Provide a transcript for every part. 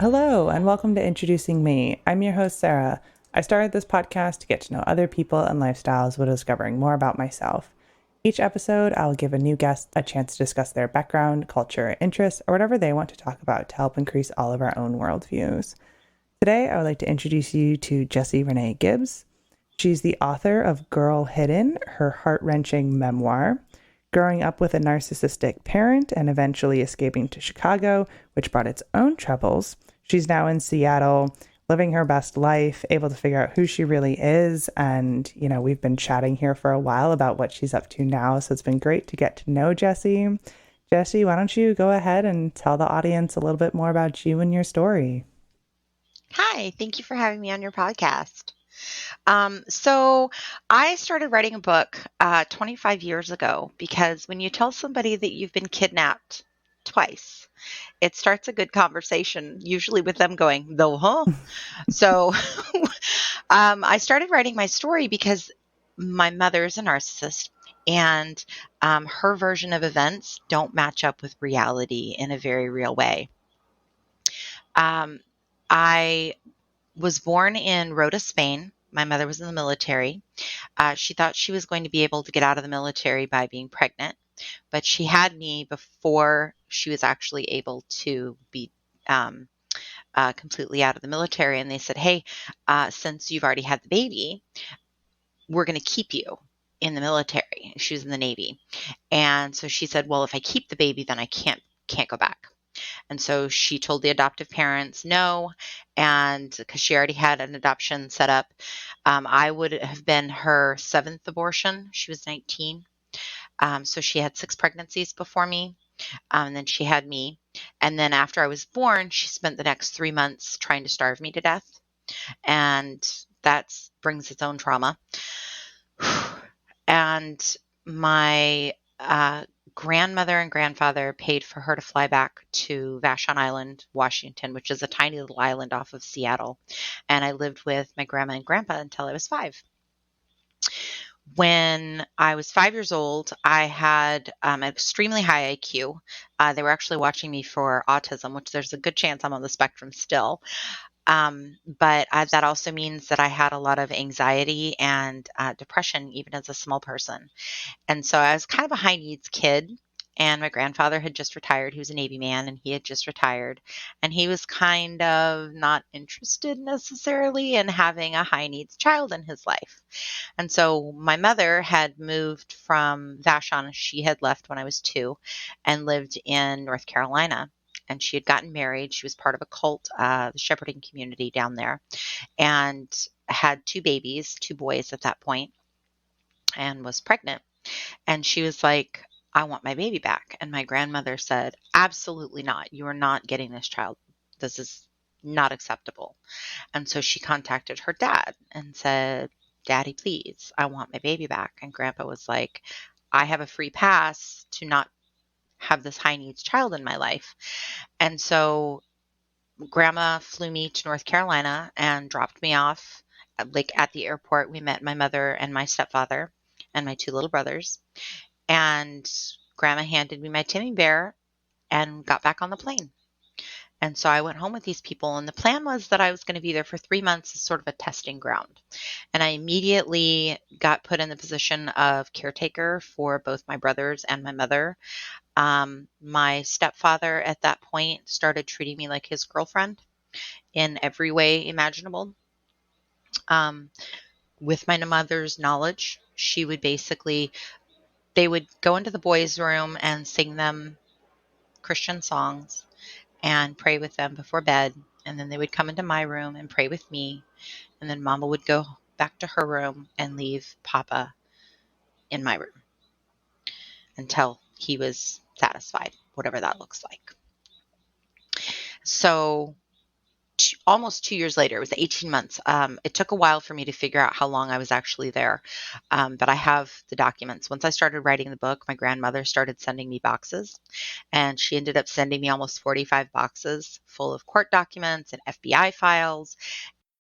Hello, and welcome to Introducing Me. I'm your host, Sarah. I started this podcast to get to know other people and lifestyles while discovering more about myself. Each episode, I'll give a new guest a chance to discuss their background, culture, interests, or whatever they want to talk about to help increase all of our own worldviews. Today, I would like to introduce you to Jessie René Gibbs. She's the author of Girl Hidden, her heart-wrenching memoir, growing up with a narcissistic parent and eventually escaping to Chicago, which brought its own troubles. She's now in Seattle, living her best life, able to figure out who she really is. And, we've been chatting here for a while about what she's up to now. So it's been great to get to know Jessie. Jessie, why don't you go ahead and tell the audience a little bit more about you and your story? Hi, thank you for having me on your podcast. So I started writing a book 25 years ago because when you tell somebody that you've been kidnapped twice, it starts a good conversation, usually with them going, though, huh? So I started writing my story because my mother is a narcissist. And her version of events don't match up with reality in a very real way. Um, I was born in Rota, Spain. My mother was in the military. She thought she was going to be able to get out of the military by being pregnant, but she had me before she was actually able to be um, completely out of the military. And they said, hey, since you've already had the baby, we're going to keep you in the military. She was in the Navy. And so she said, well, if I keep the baby, then I can't go back. And so she told the adoptive parents no, and because she already had an adoption set up, I would have been her seventh abortion. She was 19. So she had six pregnancies before me. And then she had me. And then after I was born, she spent the next 3 months trying to starve me to death. And that brings its own trauma. And my grandmother and grandfather paid for her to fly back to Vashon Island, Washington, which is a tiny little island off of Seattle. And I lived with my grandma and grandpa until I was 5. When I was 5 years old, I had an extremely high IQ. They were actually watching me for autism, which there's a good chance I'm on the spectrum still. But that also means that I had a lot of anxiety and depression, even as a small person. And so I was kind of a high needs kid. And my grandfather had just retired. He was a Navy man and he had just retired. And he was kind of not interested necessarily in having a high needs child in his life. And so my mother had moved from Vashon. She had left when I was 2 and lived in North Carolina. And she had gotten married. She was part of a cult, the shepherding community down there, and had 2 babies, 2 boys at that point, and was pregnant. And she was like, I want my baby back. And my grandmother said, absolutely not. You are not getting this child. This is not acceptable. And so she contacted her dad and said, Daddy, please, I want my baby back. And grandpa was like, I have a free pass to not have this high needs child in my life. And so grandma flew me to North Carolina and dropped me off at the airport. We met my mother and my stepfather and my 2 little brothers. And grandma handed me my Timmy Bear and got back on the plane. And so I went home with these people, and the plan was that I was going to be there for 3 months as sort of a testing ground. And I immediately got put in the position of caretaker for both my brothers and my mother. My stepfather at that point started treating me like his girlfriend in every way imaginable. Um, with my mother's knowledge, they would go into the boys' room and sing them Christian songs and pray with them before bed. And then they would come into my room and pray with me. And then mama would go back to her room and leave papa in my room until he was satisfied, whatever that looks like. So almost 2 years later, it was 18 months. It took a while for me to figure out how long I was actually there. But I have the documents. Once I started writing the book, my grandmother started sending me boxes, and she ended up sending me almost 45 boxes full of court documents and FBI files,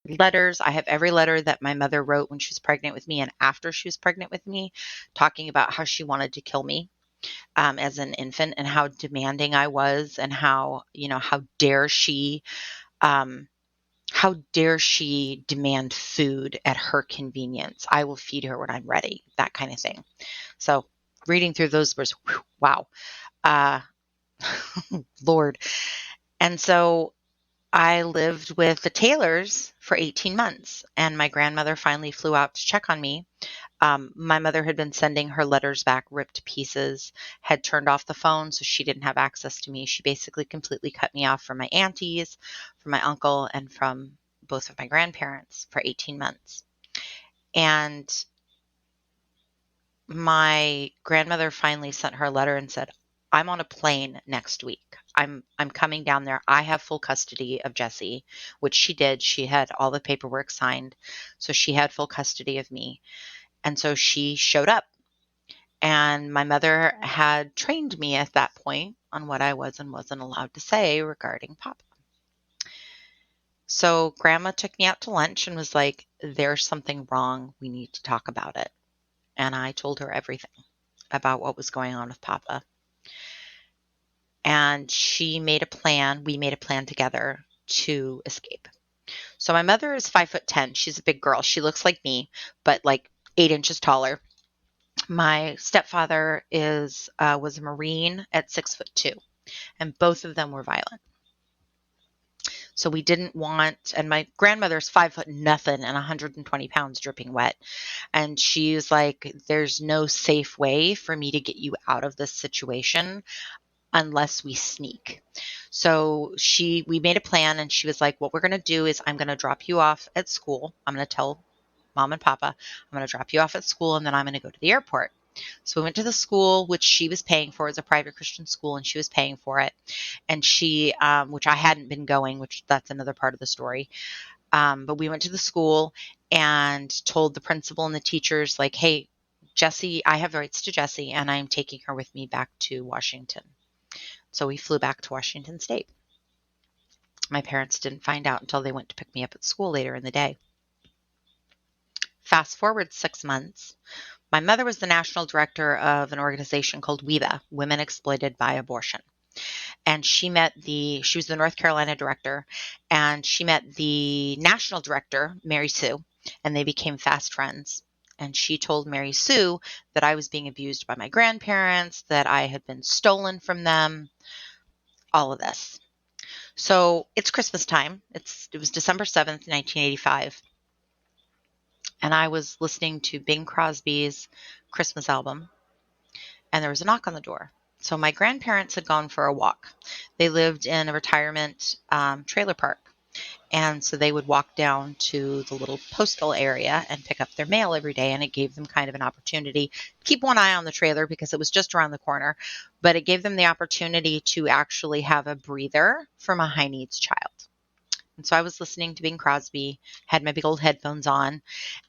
letters. I have every letter that my mother wrote when she was pregnant with me and after she was pregnant with me, talking about how she wanted to kill me as an infant and how demanding I was and how dare she How dare she demand food at her convenience? I will feed her when I'm ready, that kind of thing. So reading through those was, whew, wow, uh, Lord. And so I lived with the Taylors for 18 months, and my grandmother finally flew out to check on me. My mother had been sending her letters back ripped to pieces, had turned off the phone so she didn't have access to me. She basically completely cut me off from my aunties, from my uncle, and from both of my grandparents for 18 months. And my grandmother finally sent her a letter and said, I'm on a plane next week. I'm coming down there. I have full custody of Jesse, which she did. She had all the paperwork signed. So she had full custody of me. And so she showed up. And my mother had trained me at that point on what I was and wasn't allowed to say regarding Papa. So Grandma took me out to lunch and was like, there's something wrong. We need to talk about it. And I told her everything about what was going on with Papa. And she made a plan. We made a plan together to escape. So my mother is 5'10". She's a big girl. She looks like me, but like 8 inches taller. My stepfather was a Marine at 6'2", and both of them were violent. So we didn't want, and my grandmother's 5 foot nothing and 120 pounds dripping wet. And she's like, there's no safe way for me to get you out of this situation unless we sneak. So we made a plan, and she was like, what we're going to do is I'm going to drop you off at school. I'm going to tell Mom and Papa, I'm going to drop you off at school, and then I'm going to go to the airport. So we went to the school, which she was paying for. It's a private Christian school, and she was paying for it. And she, which I hadn't been going, which that's another part of the story. But we went to the school and told the principal and the teachers, like, hey, Jessie, I have rights to Jessie, and I'm taking her with me back to Washington. So we flew back to Washington State. My parents didn't find out until they went to pick me up at school later in the day. Fast forward 6 months. My mother was the national director of an organization called WEBA, Women Exploited by Abortion. And she was the North Carolina director, and she met the national director, Mary Sue, and they became fast friends. And she told Mary Sue that I was being abused by my grandparents, that I had been stolen from them, all of this. So it's Christmas time. It was December 7th, 1985. And I was listening to Bing Crosby's Christmas album, and there was a knock on the door. So my grandparents had gone for a walk. They lived in a retirement trailer park. And so they would walk down to the little postal area and pick up their mail every day. And it gave them kind of an opportunity to keep one eye on the trailer because it was just around the corner. But it gave them the opportunity to actually have a breather from a high needs child. And so I was listening to Bing Crosby, had my big old headphones on,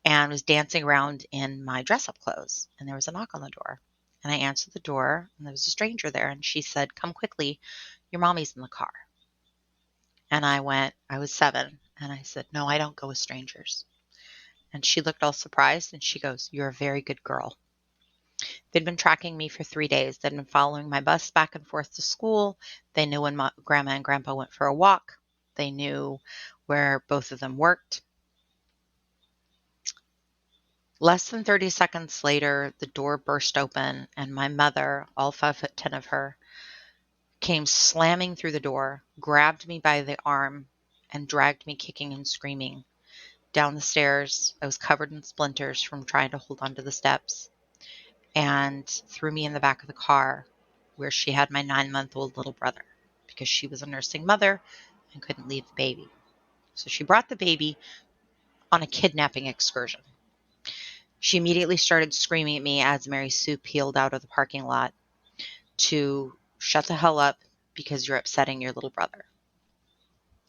and was dancing around in my dress-up clothes. And there was a knock on the door. And I answered the door, and there was a stranger there. And she said, come quickly, your mommy's in the car. And I was 7, and I said, no, I don't go with strangers. And she looked all surprised, and she goes, you're a very good girl. They'd been tracking me for 3 days. They'd been following my bus back and forth to school. They knew when Grandma and Grandpa went for a walk. They knew where both of them worked. Less than 30 seconds later, the door burst open, and my mother, all 5'10" of her, came slamming through the door, grabbed me by the arm, and dragged me kicking and screaming down the stairs. I was covered in splinters from trying to hold onto the steps, and threw me in the back of the car where she had my 9-month-old little brother because she was a nursing mother and couldn't leave the baby. So she brought the baby on a kidnapping excursion. She immediately started screaming at me as Mary Sue peeled out of the parking lot to shut the hell up because you're upsetting your little brother.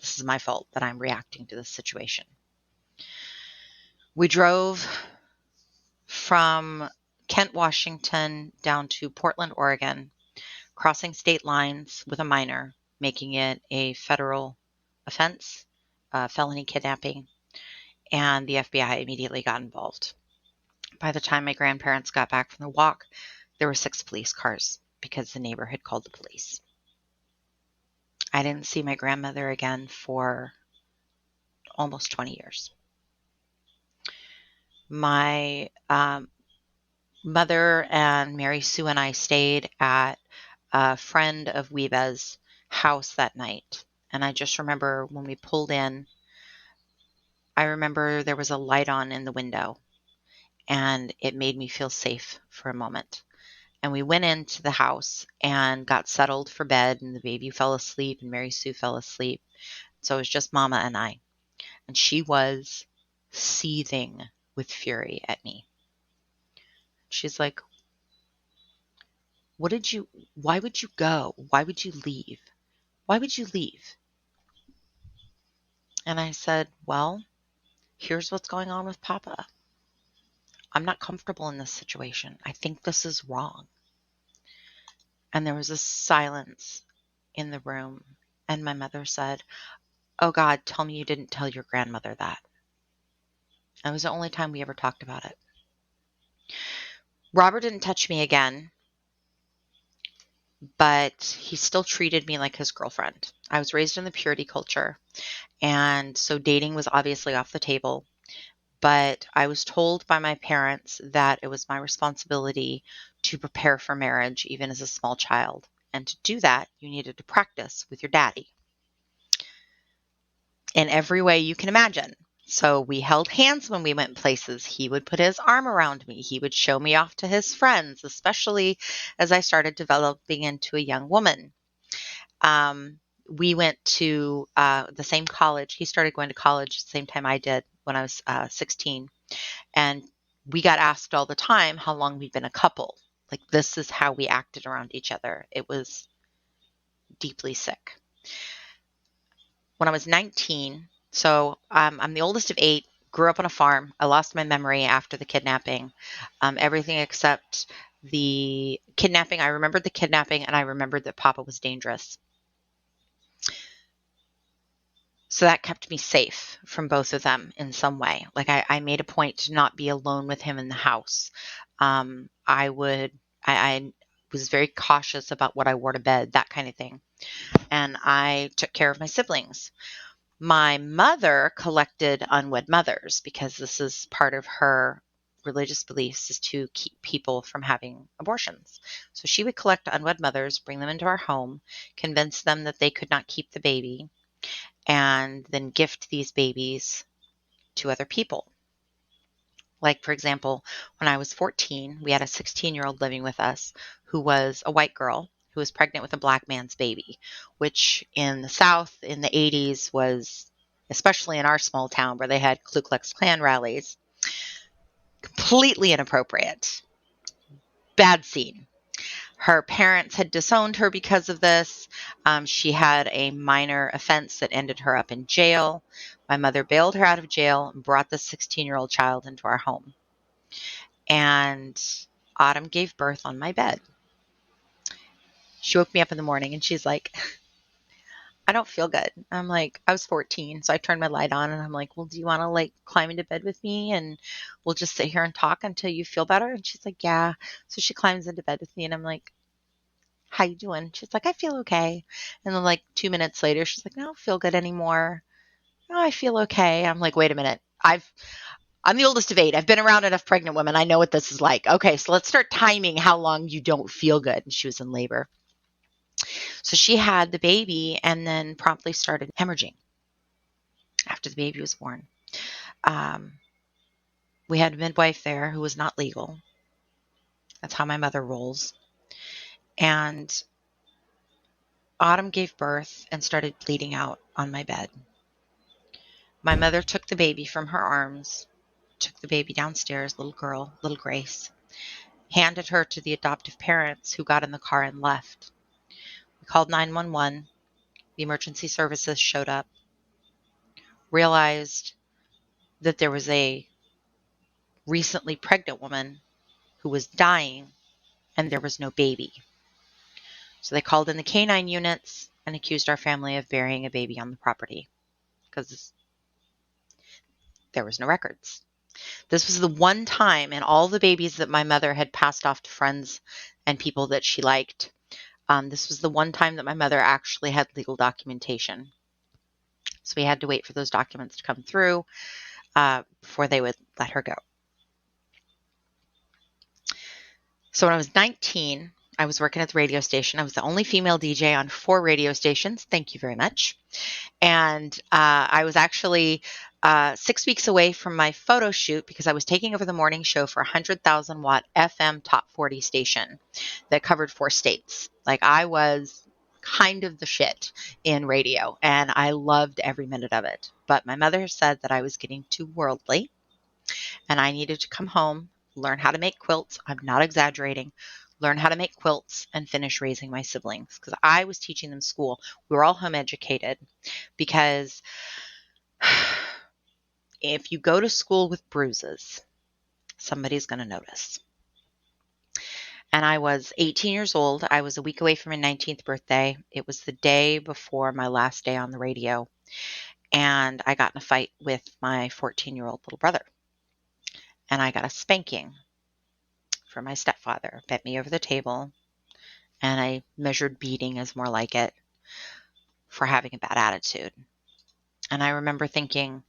This is my fault that I'm reacting to this situation. We drove from Kent, Washington down to Portland, Oregon, crossing state lines with a minor, making it a federal offense, felony kidnapping, and the FBI immediately got involved. By the time my grandparents got back from the walk, there were 6 police cars because the neighbor had called the police. I didn't see my grandmother again for almost 20 years. My mother and Mary Sue and I stayed at a friend of Weba's house that night. And I just remember when we pulled in, I remember there was a light on in the window, and it made me feel safe for a moment. And we went into the house and got settled for bed, and the baby fell asleep and Mary Sue fell asleep. So it was just Mama and I. And she was seething with fury at me. She's like, why would you go? Why would you leave? Why would you leave? And I said, well, here's what's going on with Papa. I'm not comfortable in this situation. I think this is wrong. And there was a silence in the room. And my mother said, oh God, tell me you didn't tell your grandmother that. And it was the only time we ever talked about it. Robert didn't touch me again, but he still treated me like his girlfriend. I was raised in the purity culture, and so dating was obviously off the table. But I was told by my parents that it was my responsibility to prepare for marriage, even as a small child. And to do that, you needed to practice with your daddy in every way you can imagine. So we held hands when we went places. He would put his arm around me. He would show me off to his friends, especially as I started developing into a young woman. We went to the same college. He started going to college the same time I did when I was 16. And we got asked all the time how long we'd been a couple. Like, this is how we acted around each other. It was deeply sick. When I was 19, so I'm the oldest of 8, grew up on a farm. I lost my memory after the kidnapping. Everything except the kidnapping. I remembered the kidnapping, and I remembered that Papa was dangerous. So that kept me safe from both of them in some way. Like, I made a point to not be alone with him in the house. I was very cautious about what I wore to bed, that kind of thing. And I took care of my siblings. My mother collected unwed mothers because this is part of her religious beliefs, is to keep people from having abortions. So she would collect unwed mothers, bring them into our home, convince them that they could not keep the baby, and then gift these babies to other people. Like, for example, when I was 14, we had a 16-year-old living with us who was a white girl who was pregnant with a black man's baby, which in the South in the 80s was, especially in our small town where they had Ku Klux Klan rallies, completely inappropriate. Bad scene. Her parents had disowned her because of this. She had a minor offense that ended her up in jail. My mother bailed her out of jail and brought the 16-year-old child into our home. And Autumn gave birth on my bed. She woke me up in the morning and she's like, I don't feel good. I'm like, I was 14, so I turned my light on and I'm like, well, do you want to like climb into bed with me and we'll just sit here and talk until you feel better? And she's like, yeah. So she climbs into bed with me and I'm like, how you doing? She's like, I feel okay. And then like 2 minutes later, she's like, I don't feel good anymore. No, I feel okay. I'm like, wait a minute. I'm the oldest of 8. I've been around enough pregnant women. I know what this is like. Okay, so let's start timing how long you don't feel good. And she was in labor. So she had the baby and then promptly started hemorrhaging after the baby was born. We had a midwife there who was not legal. That's how my mother rolls. And Autumn gave birth and started bleeding out on my bed. My mother took the baby from her arms, took the baby downstairs, little girl, little Grace, handed her to the adoptive parents who got in the car and left. We called 911. The emergency services showed up, realized that there was a recently pregnant woman who was dying and there was no baby. So they called in the canine units and accused our family of burying a baby on the property because there was no records. This was the one time in all the babies that my mother had passed off to friends and people that she liked. This was the one time that my mother actually had legal documentation. So we had to wait for those documents to come through before they would let her go. So when I was 19, I was working at the radio station. I was the only female DJ on 4 radio stations. Thank you very much. And I was actually 6 weeks away from my photo shoot because I was taking over the morning show for a 100,000 watt FM top 40 station that covered 4 states. Like, I was kind of the shit in radio, and I loved every minute of it. But my mother said that I was getting too worldly and I needed to come home, learn how to make quilts. I'm not exaggerating. Learn how to make quilts and finish raising my siblings, because I was teaching them school. We were all home educated, because if you go to school with bruises, somebody's going to notice. And I was 18 years old. I was a week away from my 19th birthday. It was the day before my last day on the radio. And I got in a fight with my 14-year-old little brother. And I got a spanking from my stepfather. Bent me over the table. And I measured beating as more like it, for having a bad attitude. And I remember thinking,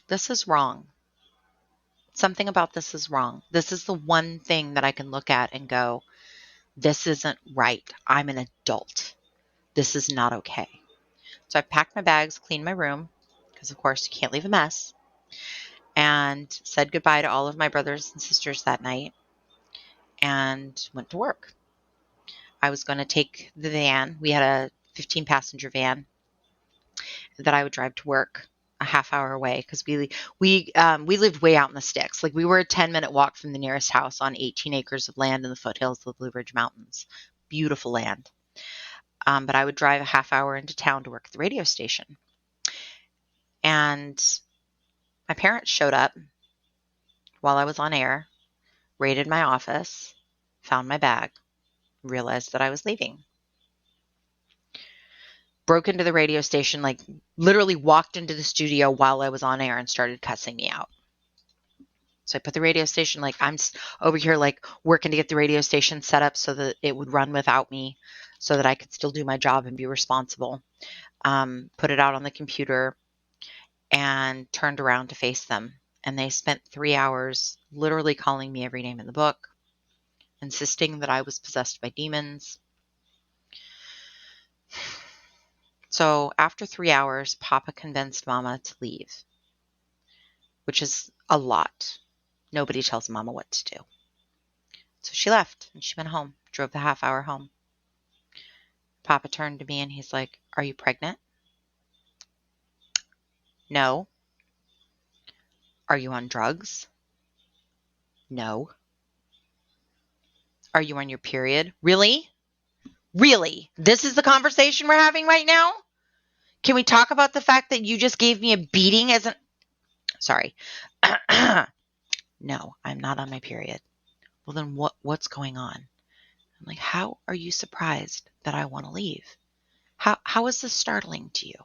this is wrong. Something about this is wrong. This is the one thing that I can look at and go, this isn't right. I'm an adult. This is not okay. So I packed my bags, cleaned my room, because of course you can't leave a mess, and said goodbye to all of my brothers and sisters that night and went to work. I was going to take the van. We had a 15-passenger van that I would drive to work a half hour away, because we lived way out in the sticks. Like, we were a 10-minute walk from the nearest house on 18 acres of land in the foothills of the Blue Ridge Mountains. Beautiful land. But I would drive a half hour into town to work at the radio station. And my parents showed up while I was on air, raided my office, found my bag, realized that I was leaving. Broke into the radio station, like literally walked into the studio while I was on air and started cussing me out. So I put the radio station, like, I'm over here like working to get the radio station set up so that it would run without me, so that I could still do my job and be responsible. Put it out on the computer and turned around to face them. And they spent 3 hours literally calling me every name in the book, insisting that I was possessed by demons. So after 3 hours, Papa convinced Mama to leave, which is a lot. Nobody tells Mama what to do. So she left and she went home, drove the half hour home. Papa turned to me and he's like, "Are you pregnant?" "No." "Are you on drugs?" "No." "Are you on your period?" "Really? Really? This is the conversation we're having right now? Can we talk about the fact that you just gave me a beating as an... Sorry. "No, I'm not on my period." "Well, then what's going on?" I'm like, "How are you surprised that I want to leave? How is this startling to you?"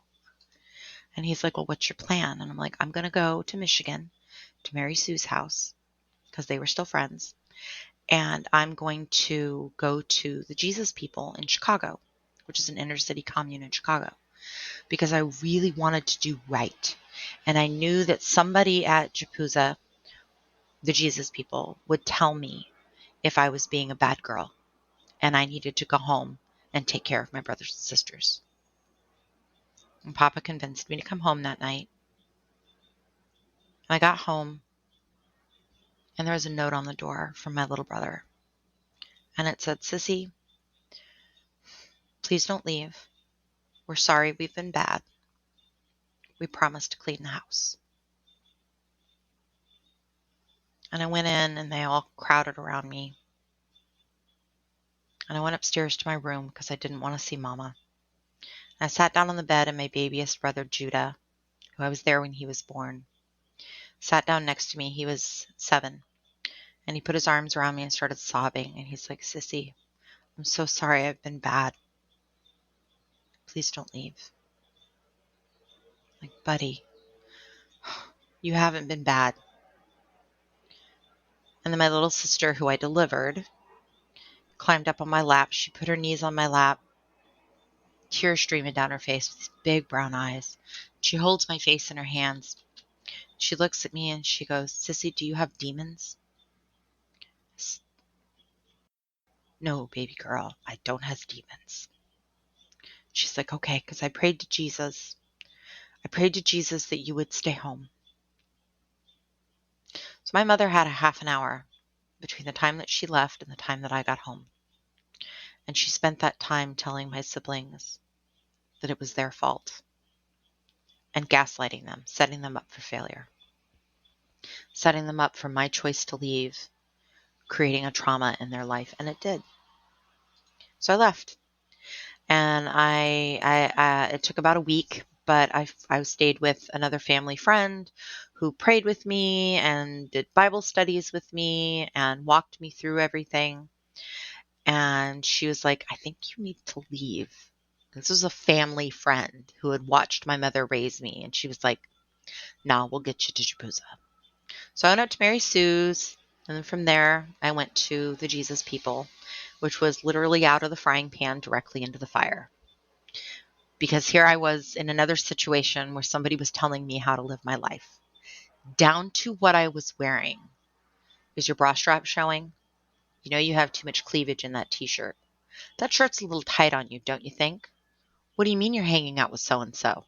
And he's like, "Well, what's your plan?" And I'm like, "I'm going to go to Michigan to Mary Sue's house," because they were still friends. "And I'm going to go to the Jesus People in Chicago," which is an inner city commune in Chicago, because I really wanted to do right. And I knew that somebody at JPUSA, the Jesus People, would tell me if I was being a bad girl, and I needed to go home and take care of my brothers and sisters. And Papa convinced me to come home that night. I got home, and there was a note on the door from my little brother. And it said, "Sissy, please don't leave. We're sorry we've been bad. We promise to clean the house." And I went in, and they all crowded around me. And I went upstairs to my room because I didn't want to see Mama. And I sat down on the bed, and my babyest brother, Judah, who I was there when he was born, sat down next to me. He was 7. And he put his arms around me and started sobbing. And he's like, "Sissy, I'm so sorry I've been bad. Please don't leave." Like, "Buddy, you haven't been bad." And then my little sister, who I delivered, climbed up on my lap. She put her knees on my lap, tears streaming down her face with these big brown eyes. She holds my face in her hands. She looks at me and she goes, "Sissy, do you have demons?" "No, baby girl, I don't have demons." She's like, "Okay, because I prayed to Jesus. I prayed to Jesus that you would stay home." So my mother had a half an hour between the time that she left and the time that I got home. And she spent that time telling my siblings that it was their fault and gaslighting them, setting them up for failure, setting them up for my choice to leave, creating a trauma in their life. And it did. So I left. And it took about a week, but I stayed with another family friend who prayed with me and did Bible studies with me and walked me through everything. And she was like, "I think you need to leave." This was a family friend who had watched my mother raise me. And she was like, "No, we'll get you to JPUSA." So I went out to Mary Sue's. And then from there, I went to the Jesus People, which was literally out of the frying pan directly into the fire. Because here I was in another situation where somebody was telling me how to live my life, down to what I was wearing. Is your bra strap showing? You know you have too much cleavage in that t-shirt. That shirt's a little tight on you, don't you think? What do you mean you're hanging out with so-and-so?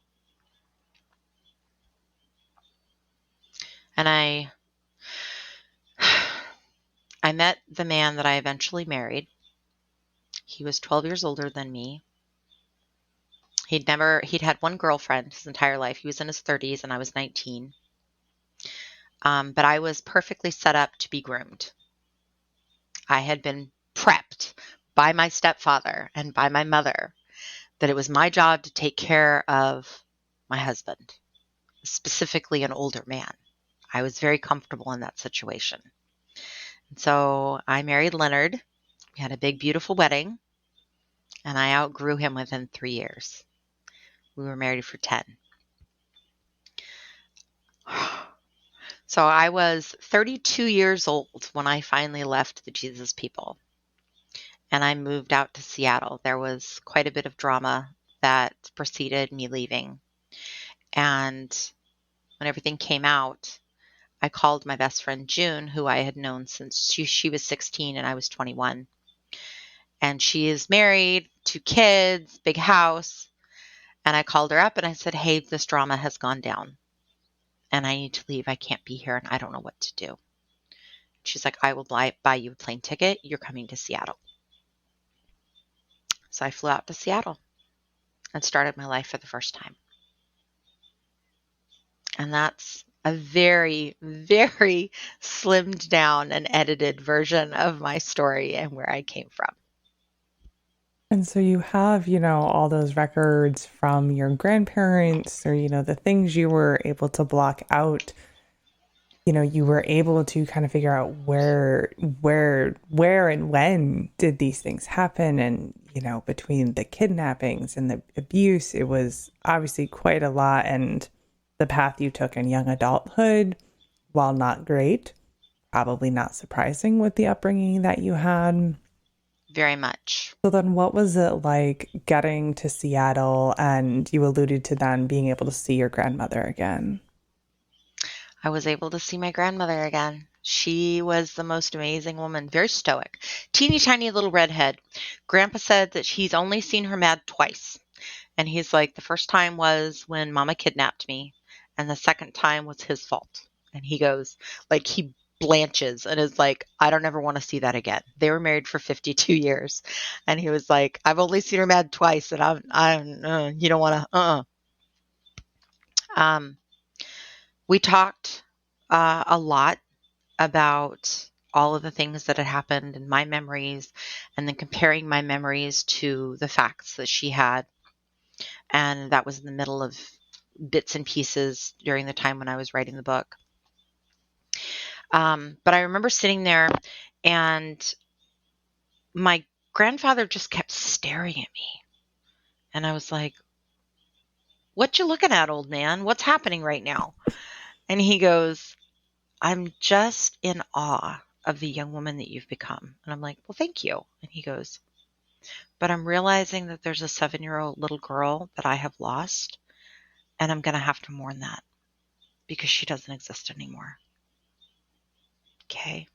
And I met the man that I eventually married. He was 12 years older than me. He'd had one girlfriend his entire life. He was in his 30s and I was 19. But I was perfectly set up to be groomed. I had been prepped by my stepfather and by my mother that it was my job to take care of my husband, specifically an older man. I was very comfortable in that situation. And so I married Leonard. We had a big, beautiful wedding, and I outgrew him within 3 years. We were married for 10. So I was 32 years old when I finally left the Jesus People. And I moved out to Seattle. There was quite a bit of drama that preceded me leaving. And when everything came out, I called my best friend June, who I had known since she was 16 and I was 21. And she is married, 2 kids, big house. And I called her up and I said, "Hey, this drama has gone down and I need to leave. I can't be here and I don't know what to do." She's like, "I will buy you a plane ticket. You're coming to Seattle." So I flew out to Seattle and started my life for the first time. And that's a very, very slimmed down and edited version of my story and where I came from. And so you have, all those records from your grandparents or, the things you were able to block out. You were able to kind of figure out where and when did these things happen. And, between the kidnappings and the abuse, it was obviously quite a lot. And the path you took in young adulthood, while not great, probably not surprising with the upbringing that you had. Very much. So then what was it like getting to Seattle, and you alluded to then being able to see your grandmother again? I was able to see my grandmother again. She was the most amazing woman, very stoic, teeny tiny little redhead. Grandpa said that he's only seen her mad twice. And he's like, the first time was when Mama kidnapped me, and the second time was his fault. And he goes, like, he blanches and is like, "I don't ever want to see that again." They were married for 52 years. And he was like, "I've only seen her mad twice, and you don't want to, We talked a lot about all of the things that had happened and my memories, and then comparing my memories to the facts that she had. And that was in the middle of bits and pieces during the time when I was writing the book. But I remember sitting there and my grandfather just kept staring at me. And I was like, "What you looking at, old man? What's happening right now?" And he goes, "I'm just in awe of the young woman that you've become. And I'm like, well, thank you. And he goes, but I'm realizing that there's a 7-year-old little girl that I have lost, and I'm going to have to mourn that because she doesn't exist anymore. Okay.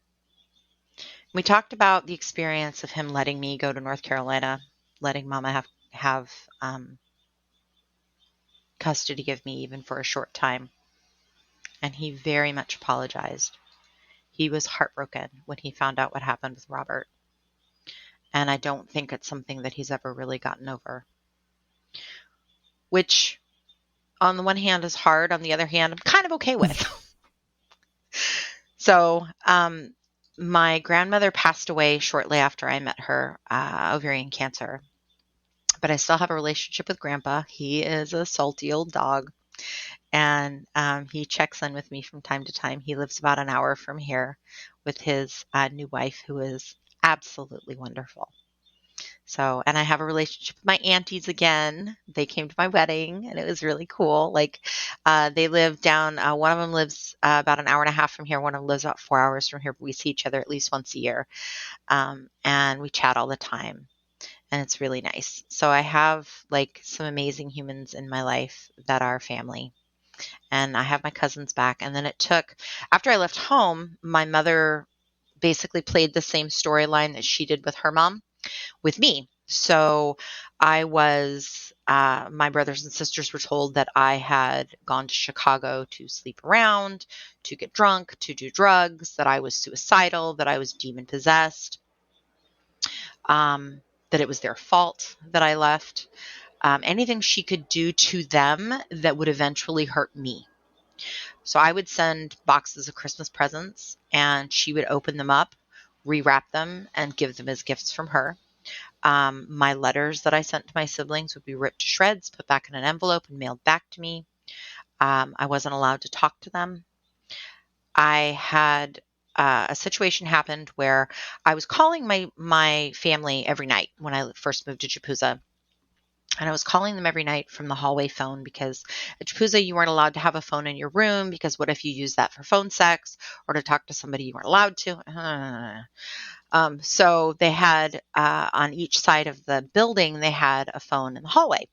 We talked about the experience of him letting me go to North Carolina, letting Mama have custody of me even for a short time. And he very much apologized. He was heartbroken when he found out what happened with Robert. And I don't think it's something that he's ever really gotten over. Which, on the one hand, is hard. On the other hand, I'm kind of okay with. So, my grandmother passed away shortly after I met her, ovarian cancer. But I still have a relationship with Grandpa. He is a salty old dog. And he checks in with me from time to time. He lives about an hour from here with his new wife, who is absolutely wonderful. So, and I have a relationship with my aunties again. They came to my wedding, and it was really cool. Like, they live down, one of them lives about an hour and a half from here. One of them lives about 4 hours from here, but we see each other at least once a year. And we chat all the time, and it's really nice. So I have like some amazing humans in my life that are family. And I have my cousins back. And then it took, after I left home, my mother basically played the same storyline that she did with her mom with me. So I was, my brothers and sisters were told that I had gone to Chicago to sleep around, to get drunk, to do drugs, that I was suicidal, that I was demon possessed, that it was their fault that I left. Anything she could do to them that would eventually hurt me. So I would send boxes of Christmas presents, and she would open them up, rewrap them, and give them as gifts from her. My letters that I sent to my siblings would be ripped to shreds, put back in an envelope, and mailed back to me. I wasn't allowed to talk to them. I had a situation happened where I was calling my family every night when I first moved to JPUSA. And I was calling them every night from the hallway phone because at JPUSA you weren't allowed to have a phone in your room because what if you use that for phone sex or to talk to somebody you weren't allowed to? So they had on each side of the building, they had a phone in the hallway.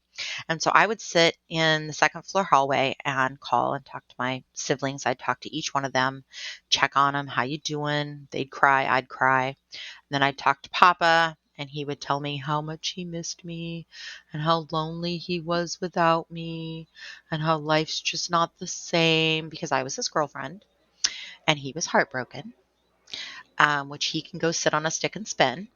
And so I would sit in the second floor hallway and call and talk to my siblings. I'd talk to each one of them, check on them. How you doing? They'd cry. I'd cry. And then I'd talk to Papa, and he would tell me how much he missed me and how lonely he was without me and how life's just not the same because I was his girlfriend and he was heartbroken, which he can go sit on a stick and spin.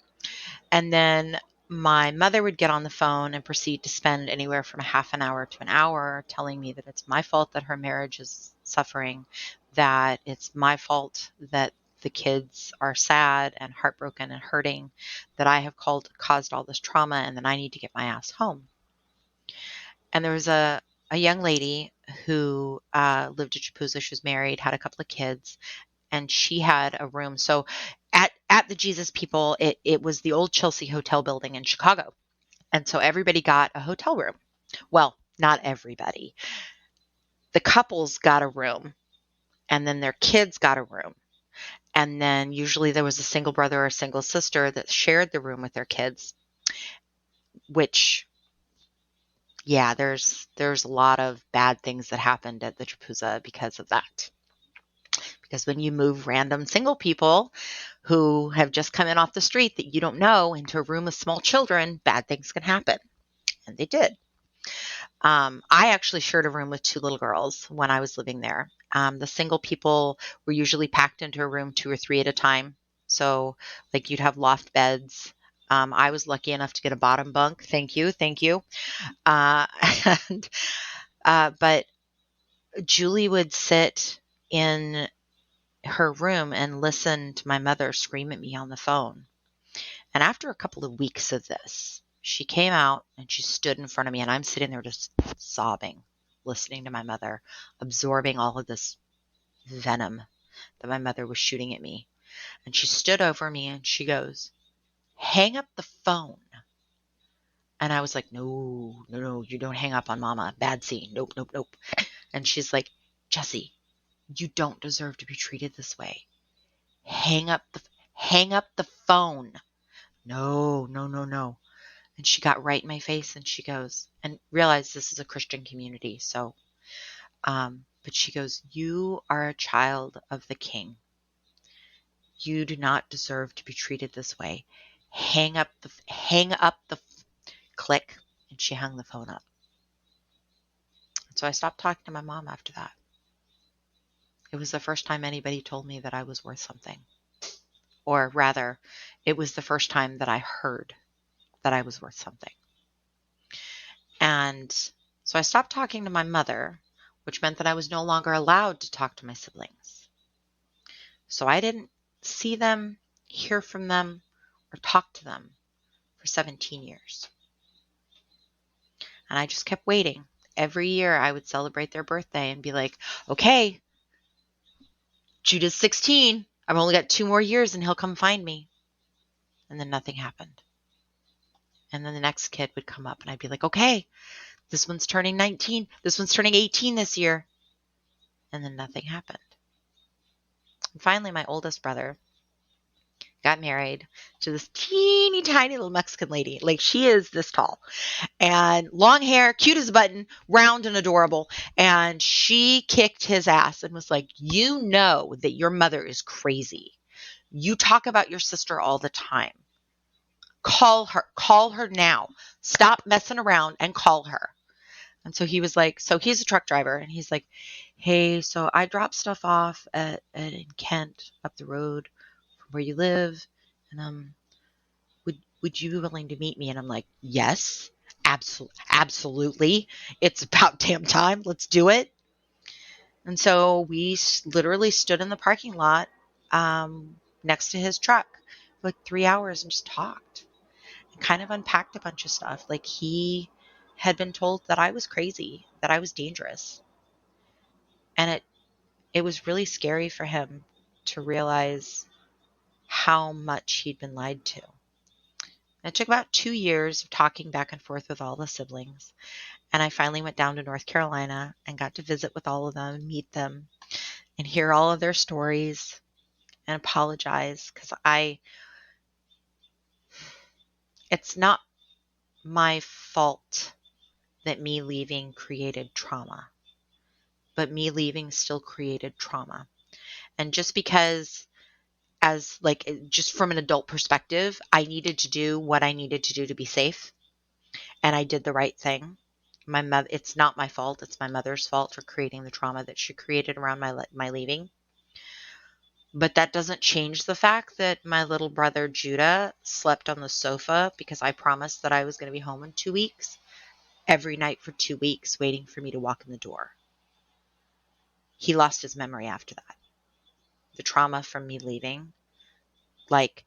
And then my mother would get on the phone and proceed to spend anywhere from a half an hour to an hour telling me that it's my fault that her marriage is suffering, that it's my fault that the kids are sad and heartbroken and hurting, that I have caused all this trauma, and that I need to get my ass home. And there was a young lady who lived at JPUSA. She was married, had a couple of kids, and she had a room. So at the Jesus People, it was the old Chelsea Hotel building in Chicago. And so everybody got a hotel room. Well, not everybody. The couples got a room, and then their kids got a room. And then usually there was a single brother or a single sister that shared the room with their kids, which, yeah, there's a lot of bad things that happened at the JPUSA because of that. Because when you move random single people who have just come in off the street that you don't know into a room of small children, bad things can happen. And they did. I actually shared a room with 2 little girls when I was living there. The single people were usually packed into a room 2 or 3 at a time. So like you'd have loft beds. I was lucky enough to get a bottom bunk. Thank you. Thank you. And, but Julie would sit in her room and listen to my mother scream at me on the phone. And after a couple of weeks of this, she came out and she stood in front of me, and I'm sitting there just sobbing, listening to my mother, absorbing all of this venom that my mother was shooting at me. And she stood over me and she goes, "Hang up the phone." And I was like, no, you don't hang up on Mama. Bad scene. Nope, nope, nope. And she's like, "Jessie, you don't deserve to be treated this way. hang up the phone. No. And she got right in my face and she goes, and realized this is a Christian community. So, but she goes, "You are a child of the King. You do not deserve to be treated this way. Hang up the click." And she hung the phone up. And so I stopped talking to my mom after that. It was the first time anybody told me that I was worth something. Or rather, it was the first time that I heard that I was worth something. And so I stopped talking to my mother, which meant that I was no longer allowed to talk to my siblings. So I didn't see them, hear from them, or talk to them for 17 years. And I just kept waiting. Every year I would celebrate their birthday and be like, okay, Judah's 16. I've only got 2 more years and he'll come find me. And then nothing happened. And then the next kid would come up and I'd be like, okay, this one's turning 19. This one's turning 18 this year. And then nothing happened. And finally, my oldest brother got married to this teeny tiny little Mexican lady. Like, she is this tall and long hair, cute as a button, round and adorable. And she kicked his ass and was like, you know that your mother is crazy. You talk about your sister all the time. Call her now. Stop messing around and call her. And so he was like, so he's a truck driver and he's like, hey, so I dropped stuff off in Kent up the road from where you live. And would you be willing to meet me? And I'm like, yes, absolutely. It's about damn time. Let's do it. And so we literally stood in the parking lot next to his truck for like 3 hours and just talked and kind of unpacked a bunch of stuff. Like, he had been told that I was crazy, that I was dangerous. And it was really scary for him to realize how much he'd been lied to. And it took about 2 years of talking back and forth with all the siblings. And I finally went down to North Carolina and got to visit with all of them, meet them, and hear all of their stories and apologize. Because it's not my fault that me leaving created trauma. But me leaving still created trauma. And just because, as like, just from an adult perspective, I needed to do what I needed to do to be safe. And I did the right thing. My mother, it's not my fault. It's my mother's fault for creating the trauma that she created around my leaving. But that doesn't change the fact that my little brother Judah slept on the sofa because I promised that I was going to be home in 2 weeks, every night for 2 weeks, waiting for me to walk in the door. He lost his memory after that. The trauma from me leaving. Like,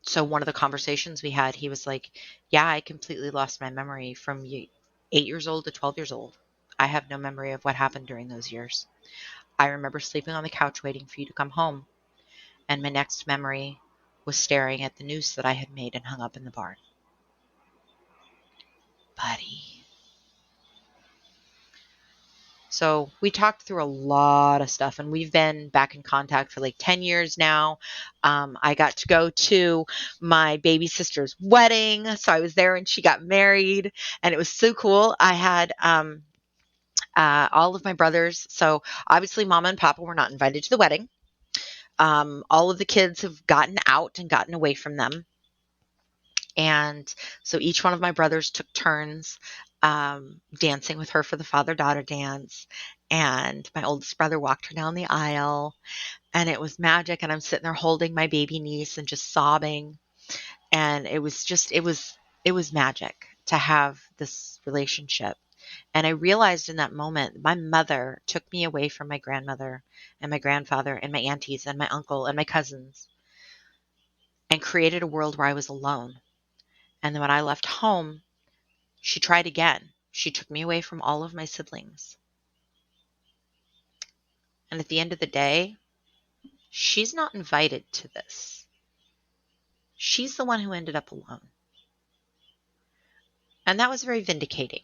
so one of the conversations we had, he was like, yeah, I completely lost my memory from 8 years old to 12 years old. I have no memory of what happened during those years. I remember sleeping on the couch waiting for you to come home. And my next memory was staring at the noose that I had made and hung up in the barn. Buddy. So we talked through a lot of stuff, and we've been back in contact for like 10 years now. I got to go to my baby sister's wedding. So I was there when she got married, and it was so cool. I had all of my brothers. So obviously Mama and Papa were not invited to the wedding. All of the kids have gotten out and gotten away from them. And so each one of my brothers took turns dancing with her for the father-daughter dance. And my oldest brother walked her down the aisle, and it was magic. And I'm sitting there holding my baby niece and just sobbing. And it was magic to have this relationship. And I realized in that moment, my mother took me away from my grandmother and my grandfather and my aunties and my uncle and my cousins and created a world where I was alone. And then when I left home, she tried again. She took me away from all of my siblings. And at the end of the day, she's not invited to this. She's the one who ended up alone. And that was very vindicating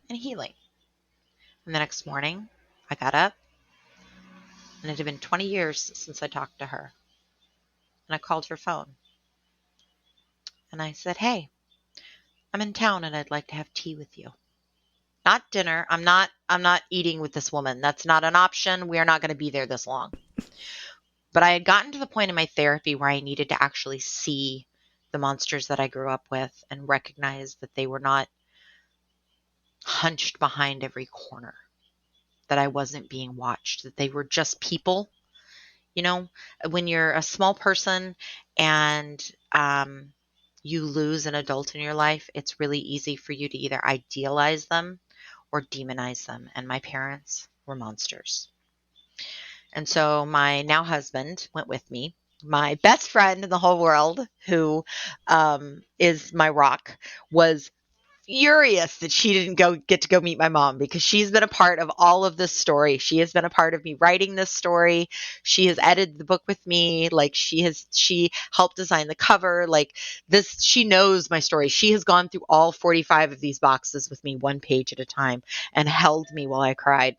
and healing. And the next morning, I got up And it had been 20 years since I talked to her. And I called her phone. And I said, hey, I'm in town and I'd like to have tea with you. Not dinner. I'm not eating with this woman. That's not an option. We are not going to be there this long. But I had gotten to the point in my therapy where I needed to actually see the monsters that I grew up with and recognize that they were not hunched behind every corner, that I wasn't being watched, that they were just people. You know, when you're a small person and you lose an adult in your life, it's really easy for you to either idealize them or demonize them. And my parents were monsters. And so my now husband went with me. My best friend in the whole world, who is my rock, was furious that she didn't get to go meet my mom, because she's been a part of all of this story. She has been a part of me writing this story. She has edited the book with me. Like she helped design the cover. Like this, she knows my story. She has gone through all 45 of these boxes with me, one page at a time, and held me while I cried.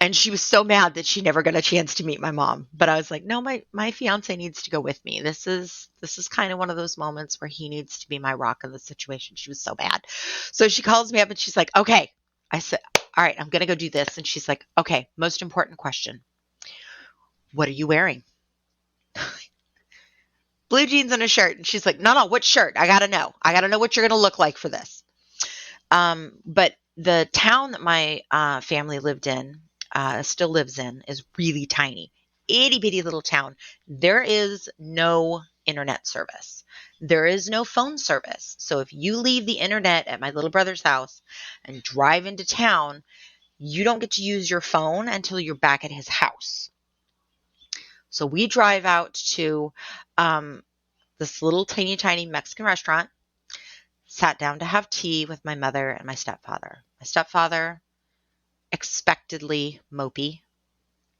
And she was so mad that she never got a chance to meet my mom. But I was like, no, my fiance needs to go with me. This is kind of one of those moments where he needs to be my rock in the situation. She was so mad. So she calls me up and she's like, okay. I said, all right, I'm going to go do this. And she's like, okay, most important question. What are you wearing? Blue jeans and a shirt. And she's like, no, what shirt? I got to know. I got to know what you're going to look like for this. But the town that my family lived in, still lives in, is really tiny. Itty bitty little town. There is no internet service. There is no phone service. So if you leave the internet at my little brother's house and drive into town, you don't get to use your phone until you're back at his house. So we drive out to this little tiny Mexican restaurant, sat down to have tea with my mother and my stepfather. My stepfather, expectedly mopey,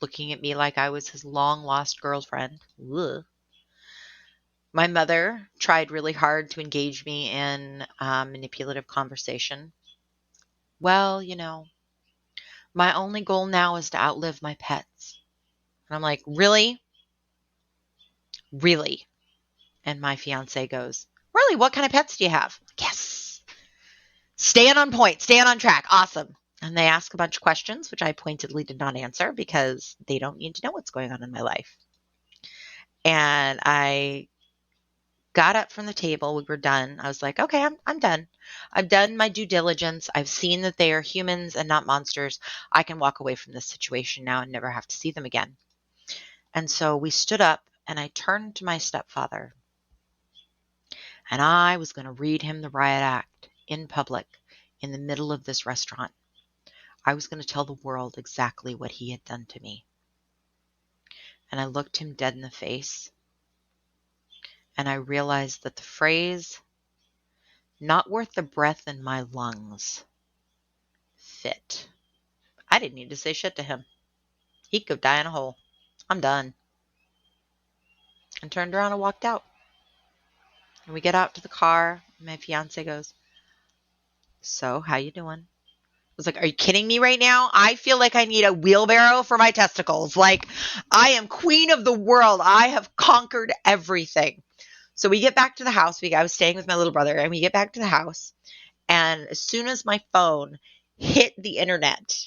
looking at me like I was his long-lost girlfriend. Ugh. My mother tried really hard to engage me in manipulative conversation. Well, my only goal now is to outlive my pets. And I'm like, really? Really? And my fiance goes, really? What kind of pets do you have? Yes. Staying on point, staying on track. Awesome. And they ask a bunch of questions, which I pointedly did not answer because they don't need to know what's going on in my life. And I got up from the table. We were done. I was like, okay, I'm done. I've done my due diligence. I've seen that they are humans and not monsters. I can walk away from this situation now and never have to see them again. And so we stood up and I turned to my stepfather and I was going to read him the riot act in public in the middle of this restaurant. I was going to tell the world exactly what he had done to me. And I looked him dead in the face. And I realized that the phrase, not worth the breath in my lungs, fit. I didn't need to say shit to him. He could die in a hole. I'm done. And turned around and walked out. And we get out to the car. And my fiance goes, so, how you doing? I was like, are you kidding me right now? I feel like I need a wheelbarrow for my testicles. Like, I am queen of the world. I have conquered everything. So we get back to the house. I was staying with my little brother, and we get back to the house. And as soon as my phone hit the internet,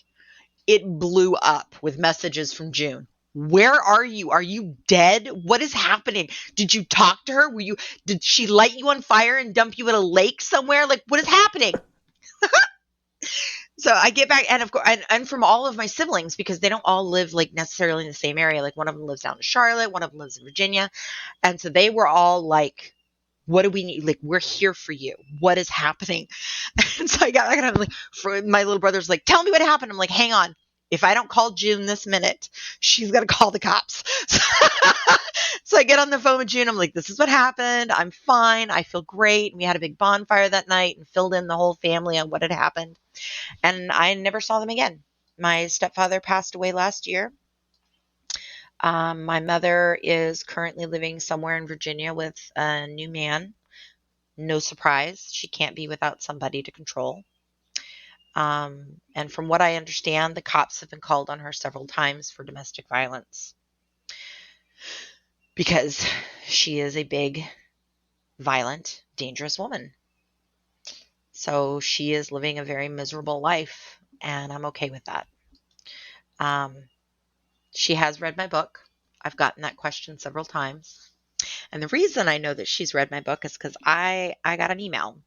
it blew up with messages from June. Where are you? Are you dead? What is happening? Did you talk to her? Did she light you on fire and dump you in a lake somewhere? Like, what is happening? So I get back, and of course, and from all of my siblings, because they don't all live like necessarily in the same area. Like one of them lives down in Charlotte, one of them lives in Virginia. And so they were all like, what do we need? Like, we're here for you. What is happening? And so I got like, my little brother's like, tell me what happened. I'm like, hang on. If I don't call June this minute, she's going to call the cops. So I get on the phone with June. I'm like, this is what happened. I'm fine. I feel great. And we had a big bonfire that night and filled in the whole family on what had happened. And I never saw them again. My stepfather passed away last year. My mother is currently living somewhere in Virginia with a new man. No surprise. She can't be without somebody to control. And from what I understand, the cops have been called on her several times for domestic violence because she is a big, violent, dangerous woman. So she is living a very miserable life, and I'm okay with that. Um, she has read my book. I've gotten that question several times. And the reason I know that she's read my book is because I got an email,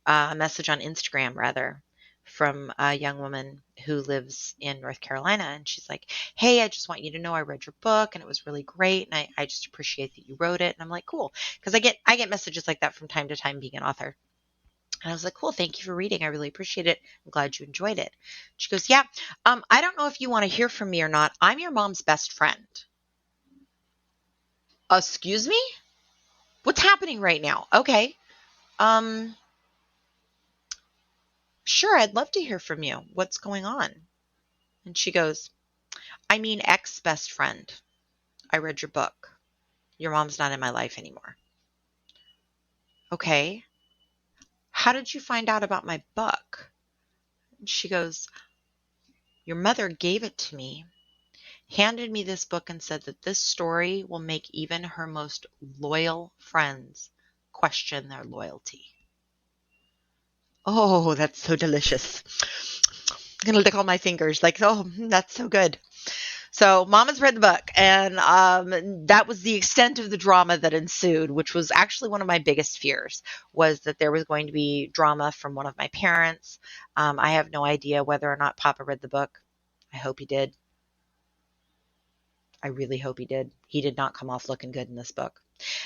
a message on Instagram, rather, from a young woman who lives in North Carolina. And she's like, hey, I just want you to know I read your book and it was really great. And I just appreciate that you wrote it. And I'm like, cool. Because I get messages like that from time to time being an author. And I was like, cool, thank you for reading. I really appreciate it. I'm glad you enjoyed it. She goes, yeah, I don't know if you want to hear from me or not. I'm your mom's best friend. Excuse me? What's happening right now? Okay. Um, sure, I'd love to hear from you. What's going on? And she goes, I mean, ex-best friend. I read your book. Your mom's not in my life anymore. Okay. How did you find out about my book? And she goes, your mother gave it to me, handed me this book and said that this story will make even her most loyal friends question their loyalty. Oh, that's so delicious. I'm going to lick all my fingers like, oh, that's so good. So Mama's read the book, and that was the extent of the drama that ensued, which was actually one of my biggest fears, was that there was going to be drama from one of my parents. I have no idea whether or not Papa read the book. I hope he did. I really hope he did. He did not come off looking good in this book.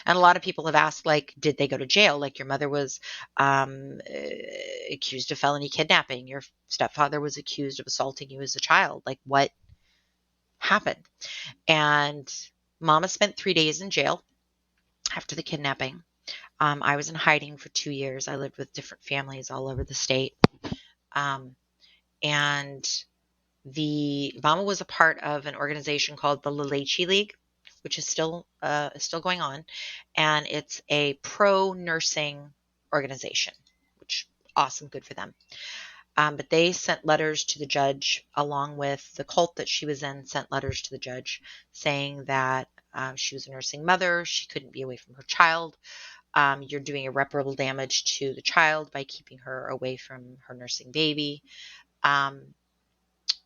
And a lot of people have asked, like, did they go to jail? Like, your mother was accused of felony kidnapping. Your stepfather was accused of assaulting you as a child. Like, what happened? And Mama spent 3 days in jail after the kidnapping. I was in hiding for 2 years. I lived with different families all over the state. And the Mama was a part of an organization called the La Leche League, which is still going on, and it's a pro-nursing organization, which awesome, good for them. But they sent letters to the judge, along with the cult that she was in, sent letters to the judge saying that she was a nursing mother, she couldn't be away from her child. You're doing irreparable damage to the child by keeping her away from her nursing baby.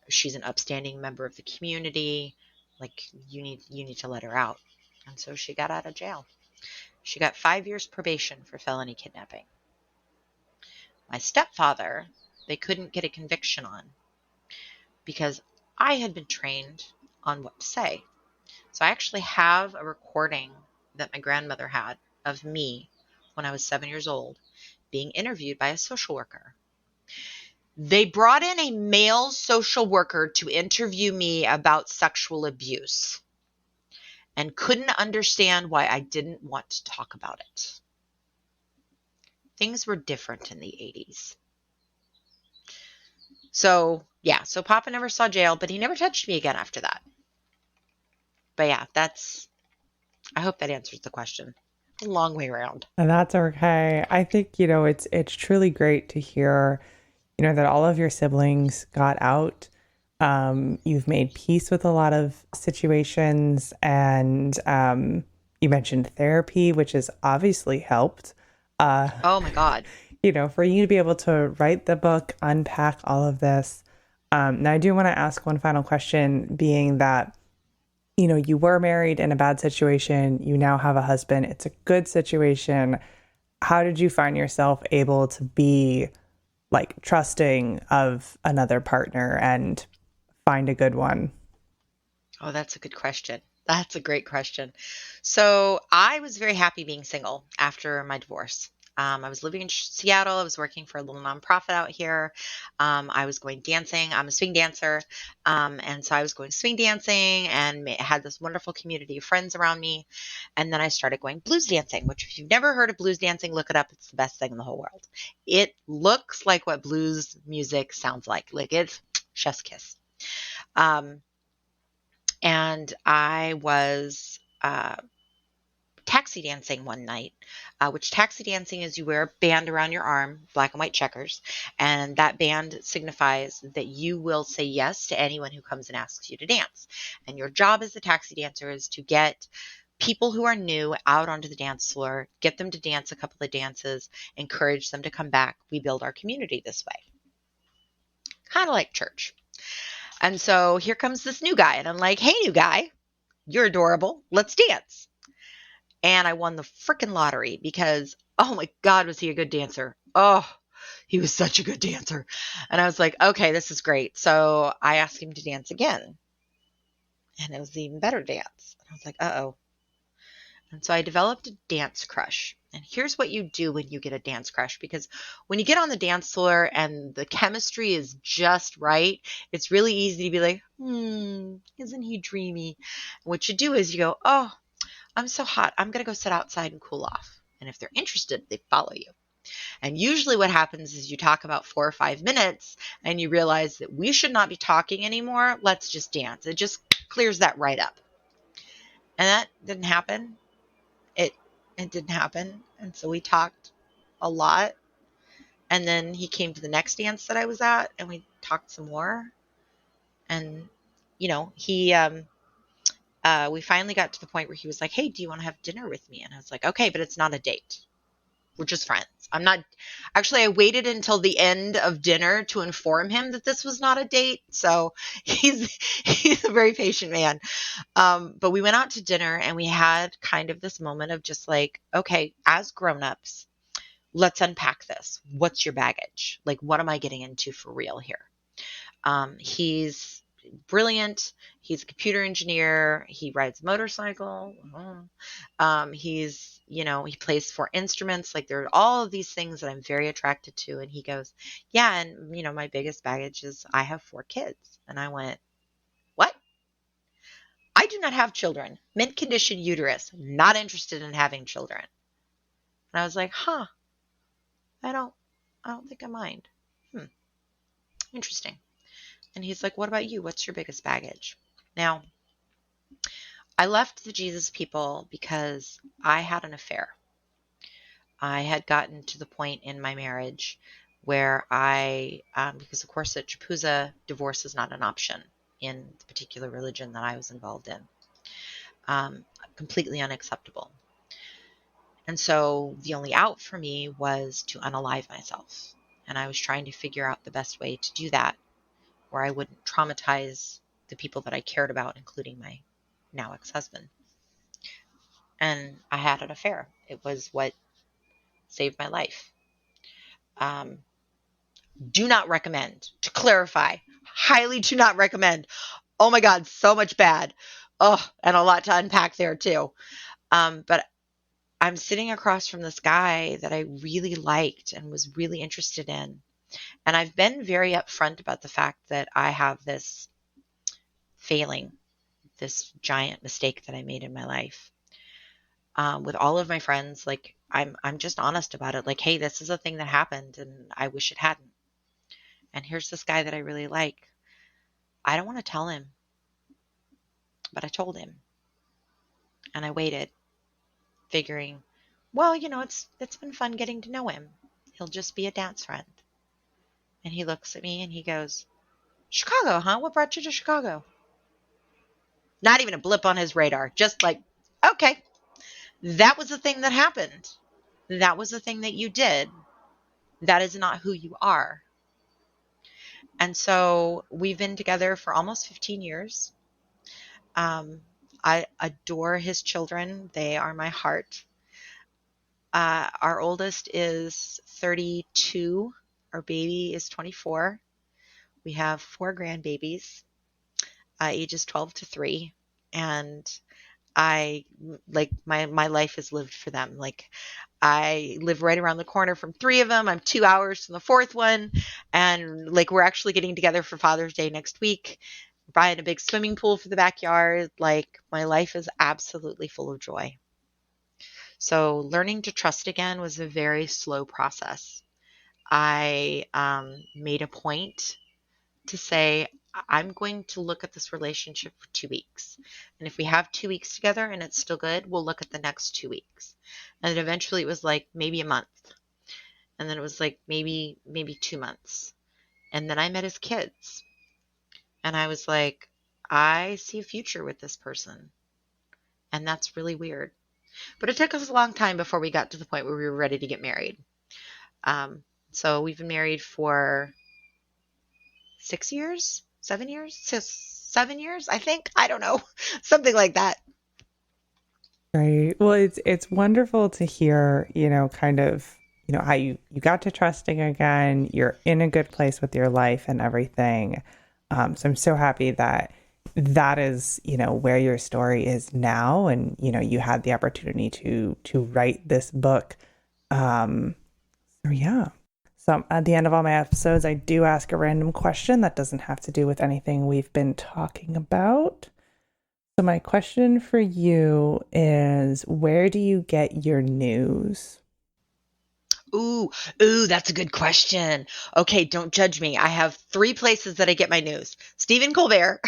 She's an upstanding member of the community. Like, you need to let her out. And so she got out of jail. She got 5 years probation for felony kidnapping. My stepfather, they couldn't get a conviction on because I had been trained on what to say. So I actually have a recording that my grandmother had of me when I was 7 years old being interviewed by a social worker. They brought in a male social worker to interview me about sexual abuse and couldn't understand why I didn't want to talk about it. Things were different in the 80s. So, yeah, so Papa never saw jail, but he never touched me again after that. But yeah, I hope that answers the question. A long way around. And that's okay. I think, it's truly great to hear, that all of your siblings got out. You've made peace with a lot of situations, and you mentioned therapy, which has obviously helped. Oh my God. For you to be able to write the book, unpack all of this. Now, I do want to ask one final question, being that, you were married in a bad situation. You now have a husband. It's a good situation. How did you find yourself able to be like trusting of another partner and find a good one? Oh, that's a good question. That's a great question. So I was very happy being single after my divorce. I was living in Seattle. I was working for a little nonprofit out here. I was going dancing. I'm a swing dancer. And so I was going swing dancing and had this wonderful community of friends around me. And then I started going blues dancing, which if you've never heard of blues dancing, look it up. It's the best thing in the whole world. It looks like what blues music sounds like. Like, it's chef's kiss. And I was taxi dancing one night, which taxi dancing is you wear a band around your arm, black and white checkers, and that band signifies that you will say yes to anyone who comes and asks you to dance. And your job as a taxi dancer is to get people who are new out onto the dance floor, get them to dance a couple of dances, encourage them to come back. We build our community this way. Kind of like church. And so here comes this new guy, and I'm like, hey, new guy, you're adorable. Let's dance. And I won the freaking lottery because, oh my God, was he a good dancer? Oh, he was such a good dancer. And I was like, okay, this is great. So I asked him to dance again. And it was an even better dance. And I was like, uh-oh. And so I developed a dance crush. And here's what you do when you get a dance crush, because when you get on the dance floor and the chemistry is just right, it's really easy to be like, isn't he dreamy? And what you do is you go, oh, I'm so hot. I'm going to go sit outside and cool off. And if they're interested, they follow you. And usually what happens is you talk about 4 or 5 minutes and you realize that we should not be talking anymore. Let's just dance. It just clears that right up. And that didn't happen. It didn't happen. And so we talked a lot. And then he came to the next dance that I was at and we talked some more. And, you know, we finally got to the point where he was like, hey, do you want to have dinner with me? And I was like, okay, but it's not a date. We're just friends. I waited until the end of dinner to inform him that this was not a date. So he's a very patient man. But we went out to dinner and we had kind of this moment of just like, okay, as grownups, let's unpack this. What's your baggage? Like, what am I getting into for real here? He's brilliant. He's a computer engineer. He rides a motorcycle. He plays 4 instruments. Like, there are all of these things that I'm very attracted to. And he goes, yeah. And, my biggest baggage is I have 4 kids. And I went, what? I do not have children. Mint condition uterus. Not interested in having children. And I was like, I don't think I mind. Interesting. And he's like, what about you? What's your biggest baggage? Now, I left the Jesus people because I had an affair. I had gotten to the point in my marriage where because of course at JPUSA, divorce is not an option in the particular religion that I was involved in. Completely unacceptable. And so the only out for me was to unalive myself. And I was trying to figure out the best way to do that, where I wouldn't traumatize the people that I cared about, including my now ex-husband. And I had an affair. It was what saved my life. Do not recommend, to clarify, highly do not recommend. Oh my God, so much bad. Oh, and a lot to unpack there too. But I'm sitting across from this guy that I really liked and was really interested in. And I've been very upfront about the fact that I have this failing, this giant mistake that I made in my life. With all of my friends, like I'm just honest about it. Like, hey, this is a thing that happened and I wish it hadn't. And here's this guy that I really like. I don't want to tell him, but I told him. And I waited, figuring, well, it's been fun getting to know him. He'll just be a dance friend. And he looks at me and he goes, Chicago, huh? What brought you to Chicago? Not even a blip on his radar. Just like, okay, that was the thing that happened. That was the thing that you did. That is not who you are. And so we've been together for almost 15 years. I adore his children. They are my heart. Our oldest is 32. Our baby is 24. We have 4 grandbabies, ages 12 to 3. And I like my life is lived for them. Like, I live right around the corner from 3 of them. I'm 2 hours from the 4th one. And like, we're actually getting together for Father's Day next week. We're buying a big swimming pool for the backyard. Like, my life is absolutely full of joy. So learning to trust again was a very slow process. I made a point to say, I'm going to look at this relationship for 2 weeks. And if we have 2 weeks together and it's still good, we'll look at the next 2 weeks. And then eventually it was like maybe a month. And then it was like maybe 2 months. And then I met his kids. And I was like, I see a future with this person. And that's really weird. But it took us a long time before we got to the point where we were ready to get married. So we've been married for 6 years, 7 years, 7 years, I think. I don't know. Something like that. Right. Well, it's wonderful to hear, kind of, how you got to trusting again. You're in a good place with your life and everything. So I'm so happy that is, where your story is now. And, you had the opportunity to write this book. So yeah. So at the end of all my episodes, I do ask a random question that doesn't have to do with anything we've been talking about. So my question for you is, where do you get your news? Ooh, that's a good question. Okay, don't judge me. I have 3 places that I get my news. Stephen Colbert,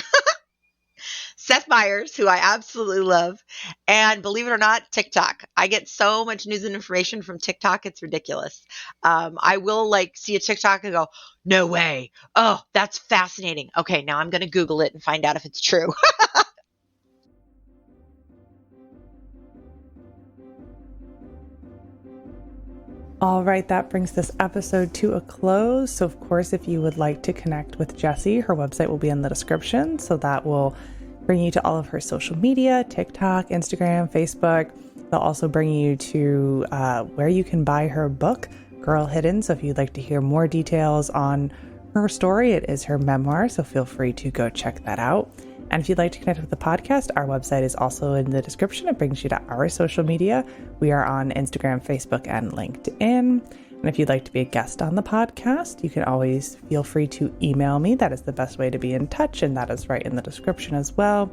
Seth Meyers, who I absolutely love, and believe it or not, TikTok. I get so much news and information from TikTok, it's ridiculous. I will see a TikTok and go, no way. Oh, that's fascinating. Okay, now I'm going to Google it and find out if it's true. All right, that brings this episode to a close. So of course, if you would like to connect with Jessie, her website will be in the description. So that will bring you to all of her social media, TikTok, Instagram, Facebook. They'll also bring you to where you can buy her book, Girl Hidden. So if you'd like to hear more details on her story, it is her memoir. So feel free to go check that out. And if you'd like to connect with the podcast, our website is also in the description. It brings you to our social media. We are on Instagram, Facebook, and LinkedIn. And if you'd like to be a guest on the podcast, you can always feel free to email me. That is the best way to be in touch, and that is right in the description as well.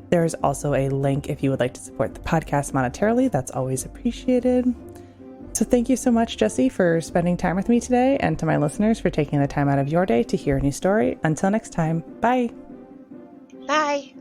There's also a link if you would like to support the podcast monetarily. That's always appreciated. So thank you so much, Jessie, for spending time with me today, and to my listeners for taking the time out of your day to hear a new story. Until next time, bye. Bye.